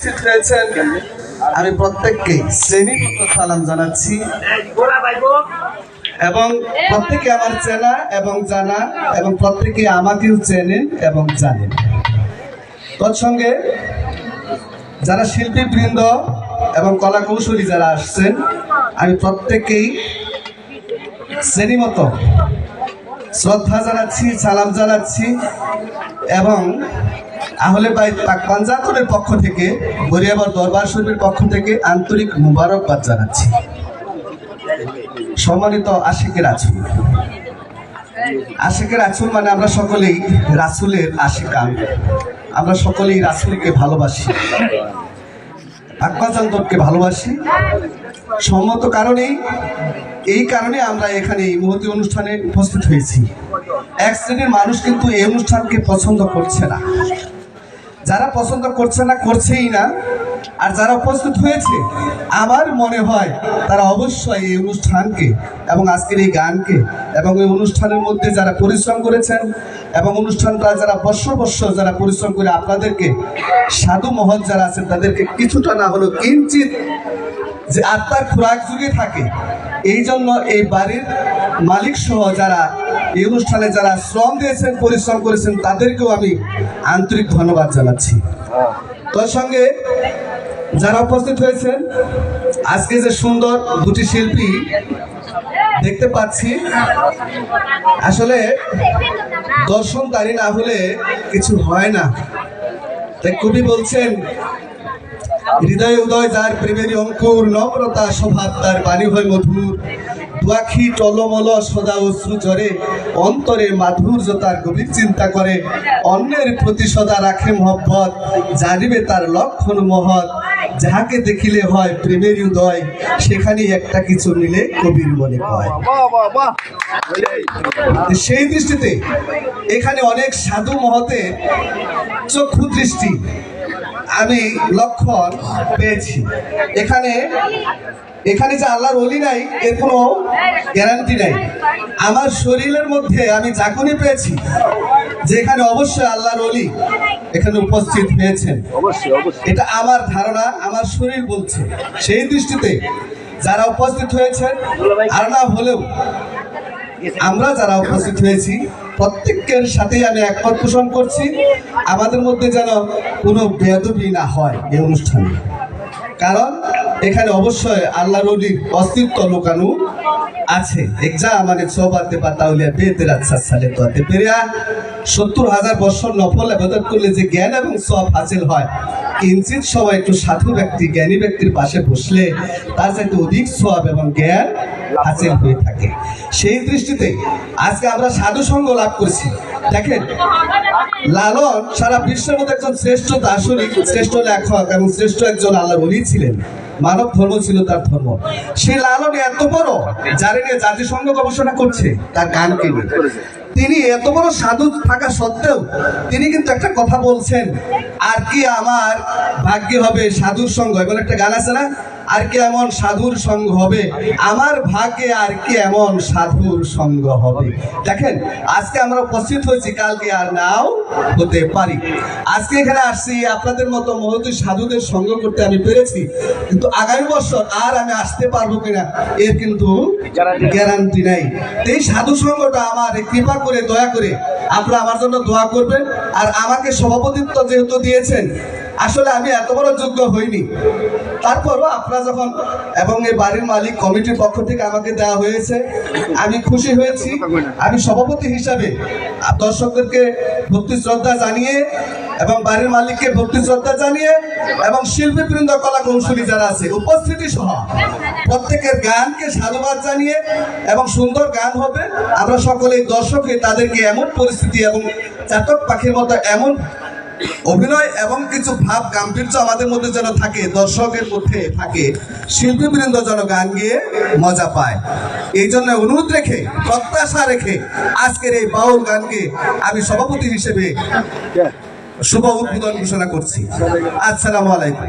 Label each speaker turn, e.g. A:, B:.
A: উপস্থিত হয়েছেন আমি প্রত্যেককে শ্রেণীগত সালাম জানাচ্ছি এবং প্রত্যেকে আমার চেনা এবং জানা এবং প্রত্যেকে আমাকেও চেনেন এবং জানেন। তৎসঙ্গে যারা শিল্পীবৃন্দ এবং কলা কৌশলী যারা আসছেন আমি প্রত্যেকেই শ্রেণীমতো শ্রদ্ধা জানাচ্ছি, সালাম জানাচ্ছি এবং আহলে বাইত পাক পাঞ্জাতনের পক্ষ থেকে গরিয়াবর দরবার শরীফের পক্ষ থেকে আন্তরিক মুবারকবাদ জানাচ্ছি। সম্মানিত আশিকের রাসূল, আশিকের রাসূল মানে আমরা সকলেই রাসূলের আশিকান, আমরা সকলেই রাসূলকে ভালোবাসি, পাকপাঞ্জাতনকে ভালোবাসি। সম্মত কারণেই এই কারণে আমরা এখানে এই মহতী অনুষ্ঠানে উপস্থিত হয়েছি। এক শ্রেণীর মানুষ কিন্তু এই অনুষ্ঠানকে পছন্দ করছে না, যারা পছন্দ করছে না করছেই না, আর যারা উপস্থিত হয়েছে আমার মনে হয় তারা অবশ্যই এই অনুষ্ঠানকে এবং আজকের এই গানকে এবং এই অনুষ্ঠানের মধ্যে যারা পরিশ্রম করেছেন এবং অনুষ্ঠানটা যারা বৎসর যারা পরিশ্রম করে আপনাদেরকে সাধু মহৎ যারা আছেন তাদেরকে কিছুটা না হলেও কিঞ্চিত যে আত্মার খোরাক যুগে থাকে, এই জন্য এই বাড়ির মালিক সহ যারা এই অনুষ্ঠানে যারা শ্রম দিয়েছেন পরিশ্রম করেছেন তাদেরকেও আমি আন্তরিক ধন্যবাদ জানাচ্ছি। তার সঙ্গে যারা উপস্থিত হয়েছেন আজকে যে সুন্দর দুটি শিল্পী দেখতে পাচ্ছি, আসলে দর্শনকারী না হলে কিছু হয় না। তাই কবি বলছেন, হৃদয় উদয় যার প্রেমের অঙ্কুর, নম্রতা স্বভাব তার বাণী হয় মধুর, দুয়াখি টলমল সদা অশ্রু ঝরে, অন্তরে মাধুর্য তার গভীর চিন্তা করে, অন্যের প্রতি সদা রাখে মহব্বত, জানিবে তার লক্ষণ মহৎ, যাহাকে দেখিলে হয় প্রেমের উদয়, সেখানে একটা কিছু মিলে কবির মনে হয়। সেই দৃষ্টিতে এখানে অনেক সাধু মহতের চক্ষু দৃষ্টি আমি লক্ষণ পেয়েছি। এখানে যে আল্লাহর ওলি নাই এর কোনো গ্যারান্টি নাই। আমার শরীরের মধ্যে আমি যখনই পেয়েছি যে এখানে অবশ্যই আল্লাহর ওলি এখানে উপস্থিত হয়েছেন, এটা আমার ধারণা, আমার শরীর বলছে। সেই দৃষ্টিতে যারা উপস্থিত হয়েছেন আর না হলেও আমরা যারা উপস্থিত হয়েছি প্রত্যেকের সাথেই আমি একমত পোষণ করছি, আমাদের মধ্যে যেন কোনো বেয়াদবি না হয় এই অনুষ্ঠানে। কারণ এখানে অবশ্যই আল্লাহর ওলির অস্তিত্ব লুকানো আছে। একজা মানে সোবাতে পাতাউলিয়া বেতের আচ্ছা সালে তোতে পেরিয়া ৭০,০০০ বছর নফল ইবাদত করলে যে জ্ঞান এবং সওয়াব হাসিল হয়, কিঞ্চিত সময় একটু সাধু ব্যক্তি জ্ঞানী ব্যক্তির পাশে বসলে তার চাইতে অধিক সওয়াব এবং জ্ঞান হাসিল হয়ে থাকে। সেই দৃষ্টিতে আজকে আমরা সাধু সঙ্গ লাভ করছি। দেখেন, লালন সারা বিশ্বের মধ্যে একজন শ্রেষ্ঠ দার্শনিক, শ্রেষ্ঠ লেখক এবং শ্রেষ্ঠ একজন আল্লাহর ওলি ছিলেন। মানব ধর্ম ছিল তার ধর্ম। সেই লালন এত বড়, যারে নিয়ে জাতিসংঘ গবেষণা করছে তার গানকে নিয়ে, তিনি এত বড় সাধু থাকা সত্ত্বেও তিনি কিন্তু একটা কথা বলছেন, আর কি আমার ভাগ্যে হবে সাধুর সঙ্গ। এবার একটা গান আছে না, আর কি এমন সাধুর সঙ্গ হবে, আমার ভাগ্যে আর কি এমন সাধুর সঙ্গ হবে। দেখেন, আজকে আমরা উপস্থিত হয়েছি, কালকে আর নাও হতে পারি। আজকে এখানে আসছি আপনাদের মতো মহতী সাধুদের সঙ্গ করতে আমি পেরেছি, কিন্তু আগামী বছর আর আমি আসতে পারবো কিনা এর কিন্তু গ্যারান্টি নাই। এই সাধু সঙ্গটা আমার কৃপা করে দয়া করে আপনারা আমার জন্য দোয়া করবেন। আর আমাকে সভাপতিত্ব যেহেতু দিয়েছেন, আসলে আমি এত বড় যোগ্য হইনি, তারপরও আপনারা যখন এবং এই বাড়ির মালিক কমিটির পক্ষ থেকে আমাকে দেওয়া হয়েছে আমি খুশি হয়েছি। আমি সভাপতি হিসাবে দর্শকদেরকে ভক্তি শ্রদ্ধা জানিয়ে এবং বাড়ির মালিককে ভক্তি শ্রদ্ধা জানিয়ে এবং শিল্পীবৃন্দ কলা কৌশলী যারা আছে উপস্থিতি সহ প্রত্যেকের গানকে সাধুবাদ জানিয়ে এবং সুন্দর গান হবে। আমরা সকলেই দর্শকে তাদেরকে এমন পরিস্থিতি এবং চাতক পাখির মতো এমন অভিনয় এবং কিছু ভাব গাম্ভীর্য আমাদের মধ্যে যেন থাকে, দর্শকের মধ্যে থাকে, শিল্পীবৃন্দ যেন গান গিয়ে মজা পায়। এই জন্য অনুরোধ রেখে, প্রত্যাশা রেখে আজকের এই বাউল গানকে আমি সভাপতি হিসেবে শুভ উদ্বোধন ঘোষণা করছি। আসসালামু আলাইকুম।